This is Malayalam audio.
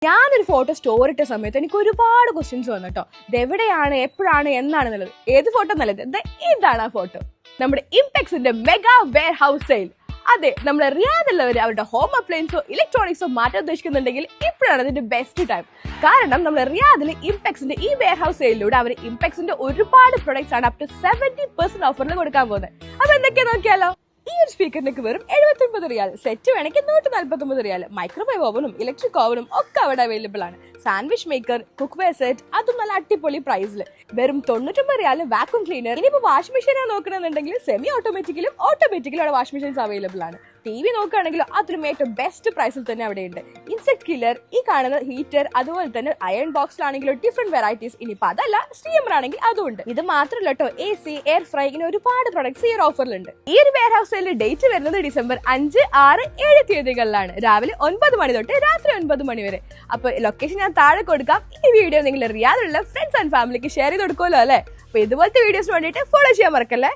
ഞാനൊരു ഫോട്ടോ സ്റ്റോർ ഇട്ട സമയത്ത് എനിക്ക് ഒരുപാട് ക്വസ്റ്റ്യൻസ് വന്നു കേട്ടോ. ഇത് എവിടെയാണ്, എപ്പോഴാണ്, എന്നാണെന്നുള്ളത്. ഏത് ഫോട്ടോ നല്ലത്? ഇതാണ് ആ ഫോട്ടോ. നമ്മുടെ ഇംപെക്സിന്റെ മെഗാ വെയർ ഹൗസ് സെയിൽ. അതെ, നമ്മുടെ റിയാദുള്ളവർ അവരുടെ ഹോം അപ്ലയൻസോ ഇലക്ട്രോണിക്സോ മാറ്റാൻ ഉദ്ദേശിക്കുന്നുണ്ടെങ്കിൽ ഇപ്പോഴാണ് അതിന്റെ ബെസ്റ്റ് ടൈം. കാരണം നമ്മുടെ റിയാദിൽ ഇംപെക്സിന്റെ ഈ വെയർ ഹൗസ് സെയിലിലൂടെ അവർ ഇംപെക്സിന്റെ ഒരുപാട് പ്രൊഡക്ട്സ് ആണ് അപ് ടു 70% ഓഫറിൽ കൊടുക്കാൻ പോകുന്നത്. അപ്പൊ എന്തൊക്കെയാ നോക്കിയാലോ. ഈ ഒരു സ്പീക്കറിനൊക്കെ വെറും 79 റിയാൽ, സെറ്റ് വേണമെങ്കിൽ 149 റിയാൽ. മൈക്രോവേവ് ഓവനും ഇലക്ട്രിക് ഓവനും ഒക്കെ അവിടെ അവൈലബിൾ ആണ്. Sandwich maker, cookware set, അതും നല്ല അടിപൊളി പ്രൈസിൽ വെറും 99 റിയാൽ. Vacuum cleaner. ഇനിയിപ്പോ വാഷിംഗ് മെഷീനാണ് നോക്കണമെന്നുണ്ടെങ്കിൽ സെമി ഓട്ടോമാറ്റിക്കലും ഓട്ടോമാറ്റിക്കലും അവിടെ വാഷിംഗ് മെഷീൻസ് അവൈലബിൾ ആണ്. TV നോക്കുകയാണെങ്കിലും അതിലും ഏറ്റവും ബെസ്റ്റ് പ്രൈസിൽ തന്നെ അവിടെ ഉണ്ട്. ഇൻസെക്ട് കില്ലർ, ഈ കാണുന്ന ഹീറ്റർ, അതുപോലെ തന്നെ അയൺ ബോക്സിലാണെങ്കിലും ഡിഫറെന്റ് വെറൈറ്റീസ്. ഇനിയിപ്പോ അതല്ല സ്റ്റീമർ ആണെങ്കിൽ അതുണ്ട്. ഇത് മാത്രമല്ല കേട്ടോ, AC, എയർ ഫ്രൈ, ഇങ്ങനെ ഒരുപാട് പ്രൊഡക്ട്സ് ഈ ഒരു ഓഫറിലുണ്ട്. ഈ ഒരു വെയർ ഹൗസ് സെയിലിന്റെ ഡേറ്റ് വരുന്നത് ഡിസംബർ 5, 6, 7 തീയതികളിലാണ്. രാവിലെ 9 മണി തൊട്ട് രാത്രി 9 മണി വരെ. അപ്പൊ ലൊക്കേഷൻ ഞാൻ താഴെ കൊടുക്കാം. ഈ വീഡിയോ നിങ്ങൾ റിയാദിലുള്ള ഫ്രണ്ട്സ് ആൻഡ് ഫാമിലിക്ക് ഷെയർ ചെയ്ത് കൊടുക്കുമല്ലോ അല്ലെ. അപ്പൊ ഇതുപോലത്തെ വീഡിയോസിന് വേണ്ടിയിട്ട് ഫോളോ ചെയ്യാൻ മറക്കല്ലേ.